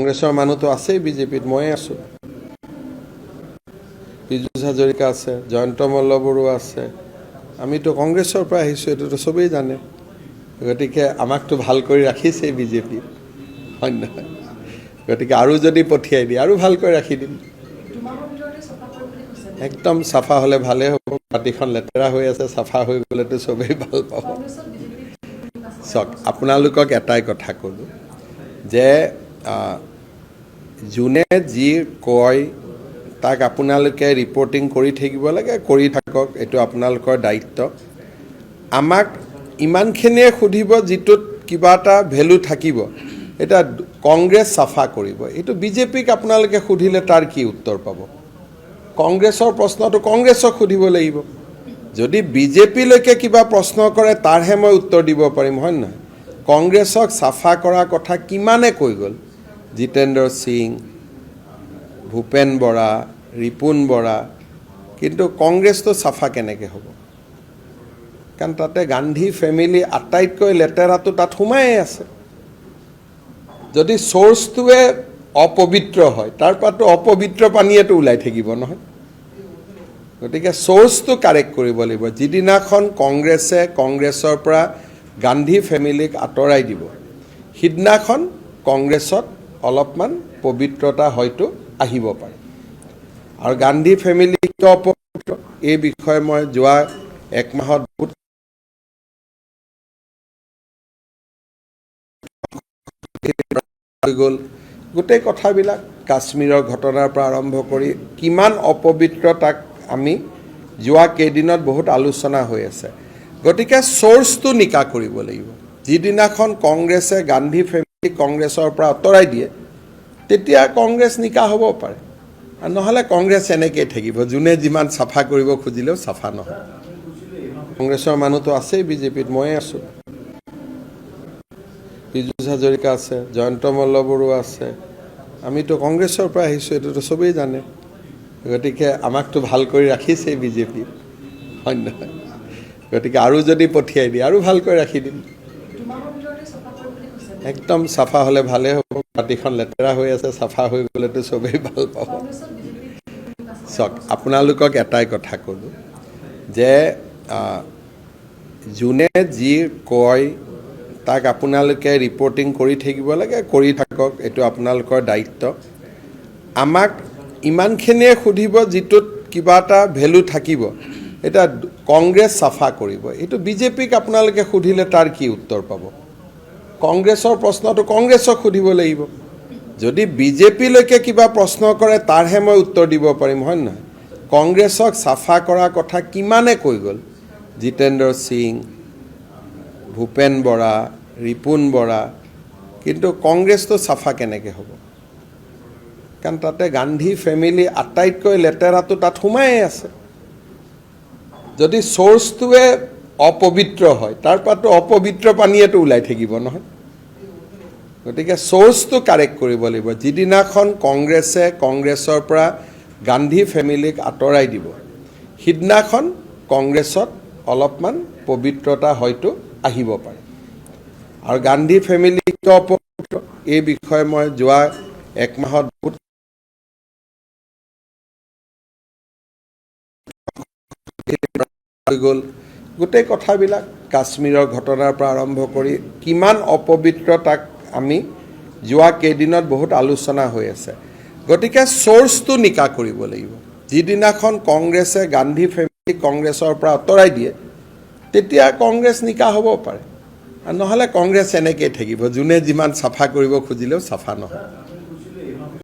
কংগ্ৰেছৰ মানুহটো আছেই বিজেপিত, ময়ে আছোঁ, পীযুষ হাজৰিকা আছে, জয়ন্ত মল্লবৰুৱা আছে, আমিতো কংগ্ৰেছৰ পৰা আহিছোঁ, এইটোতো চবেই জানে। গতিকে আমাকতো ভাল কৰি ৰাখিছেই বিজেপি, হয় নহয়? গতিকে আৰু যদি পঠিয়াই দিয়ে আৰু ভালকৈ ৰাখি দিম। একদম চাফা হ'লে ভালেই হ'ব, পাৰ্টিখন লেতেৰা হৈ আছে, চাফা হৈ গ'লেতো চবেই ভাল পাব। চাওক, আপোনালোকক এটাই কথা ক'লোঁ যে যোনে যি কয় তাক আপোনালোকে ৰিপৰ্টিং কৰি থাকিব লাগে, কৰি থাকক, এইটো আপোনালোকৰ দায়িত্ব। আমাক ইমানখিনিয়ে সুধিব যিটোত কিবা এটা ভেলু থাকিব। এতিয়া কংগ্ৰেছ চাফা কৰিব, এইটো বিজেপিক আপোনালোকে সুধিলে তাৰ কি উত্তৰ পাব? কংগ্ৰেছৰ প্ৰশ্নটো কংগ্ৰেছক সুধিব লাগিব। যদি বিজেপিলৈকে কিবা প্ৰশ্ন কৰে তাৰহে মই উত্তৰ দিব পাৰিম, হয় নহয়? কংগ্ৰেছক চাফা কৰাৰ কথা কিমানে কৈ গ'ল, জিতেন্দ্ৰ সিং, ভূপেন বৰা, ৰিপুণ বৰা, কিন্তু কংগ্ৰেছটো চাফা কেনেকৈ হ'ব? কাৰণ তাতে গান্ধী ফেমিলি আটাইতকৈ লেতেৰাটো তাত সোমাই আছে। যদি চ'ৰ্চটোৱে অপবিত্ৰ হয়, তাৰ পৰাতো অপবিত্ৰ পানীয়েতো ওলাই থাকিব নহয়। গতিকে চ'ৰ্চটো কাৰেক্ট কৰিব লাগিব। যিদিনাখন কংগ্ৰেছে কংগ্ৰেছৰ পৰা গান্ধী ফেমিলিক আঁতৰাই দিব, সিদিনাখন কংগ্ৰেছত অলপমান পবিত্ৰতা হয়তো আহিব পাৰে। আৰু গান্ধী ফেমিলি কিয় অপবিত্ৰ, এই বিষয়ে মই যোৱা এক মাহত বহুত হৈ গ'ল। গোটেই কথাবিলাক কাশ্মীৰৰ ঘটনাৰ পৰা আৰম্ভ কৰি কিমান অপবিত্ৰ তাক আমি যোৱা কেইদিনত বহুত আলোচনা হৈ আছে। গতিকে চ'ৰ্চটো নিকা কৰিব লাগিব। যিদিনাখন কংগ্ৰেছে গান্ধী ফেমিলি কংগ্ৰেছৰ পৰা আঁতৰাই দিয়ে, তেতিয়া কংগ্ৰেছ নিকা হ'ব পাৰে, আৰু নহ'লে কংগ্ৰেছ এনেকৈয়ে থাকিব, যোনে যিমান চাফা কৰিব খুজিলেও চাফা নহয়। কংগ্ৰেছৰ মানুহটো আছেই বিজেপিত, ময়ে আছোঁ, পীযুষ হাজৰিকা আছে, জয়ন্ত মল্লবৰুৱা আছে, আমিতো কংগ্ৰেছৰ পৰা আহিছোঁ, এইটোতো চবেই জানে। গতিকে আমাকতো ভাল কৰি ৰাখিছেই বিজেপি, হয় নহয়? গতিকে আৰু যদি পঠিয়াই দিয়ে আৰু ভালকৈ ৰাখি দিম। একদম চাফা হ'লে ভালেই হ'ব, পাৰ্টিখন লেতেৰা হৈ আছে, চাফা হৈ গ'লেতো চবেই ভাল পাব। চাওক, আপোনালোকক এটাই কথা ক'লোঁ যে যোনে যি কয় তাক আপোনালোকে ৰিপৰ্টিং কৰি থাকিব লাগে, কৰি থাকক, এইটো আপোনালোকৰ দায়িত্ব। আমাক ইমানখিনিয়ে সুধিব যিটোত কিবা এটা ভেলু থাকিব। এতিয়া কংগ্ৰেছ চাফা কৰিব, এইটো বিজেপিক আপোনালোকে সুধিলে তাৰ কি উত্তৰ পাব? কংগ্ৰেছৰ প্ৰশ্নটো কংগ্ৰেছক সুধিব লাগিব। যদি বিজেপিলৈকে কিবা প্ৰশ্ন কৰে তাৰহে মই উত্তৰ দিব পাৰিম, হয় নহয়? কংগ্ৰেছক চাফা কৰাৰ কথা কিমানে কৈ গ'ল, জিতেন্দ্ৰ সিং, ভূপেন বৰা, ৰিপুণ বৰা, কিন্তু কংগ্ৰেছটো চাফা কেনেকৈ হ'ব? কাৰণ তাতে গান্ধী ফেমিলি আটাইতকৈ লেতেৰাটো তাত সোমাই আছে। যদি চ'ৰ্চটোৱে অপবিত্ৰ হয়, তাৰ পৰাতো অপবিত্ৰ পানীয়েতো ওলাই থাকিব নহয়। গতিকে চ'ৰ্চটো কাৰেক্ট কৰিব লাগিব। যিদিনাখন কংগ্ৰেছে কংগ্ৰেছৰ পৰা গান্ধী ফেমিলিক আঁতৰাই দিব, সিদিনাখন কংগ্ৰেছত অলপমান পবিত্ৰতা হয়তো আহিব পাৰে। আৰু গান্ধী ফেমিলি কিয় অপবিত্ৰ, এই বিষয়ে মই যোৱা এক মাহত বহুত হৈ গ'ল। গোটেই কথাবিলাক কাশ্মীৰৰ ঘটনাৰ পৰা আৰম্ভ কৰি কিমান অপবিত্ৰ তাক আমি যোৱা কেইদিনত বহুত আলোচনা হৈ আছে। গতিকে চ'ৰ্চটো নিকা কৰিব লাগিব। যিদিনাখন কংগ্ৰেছে গান্ধী ফেমিলি কংগ্ৰেছৰ পৰা আঁতৰাই দিয়ে, তেতিয়া কংগ্ৰেছ নিকা হ'ব পাৰে, আৰু নহ'লে কংগ্ৰেছ এনেকৈয়ে থাকিব, যোনে যিমান চাফা কৰিব খুজিলেও চাফা নহয়।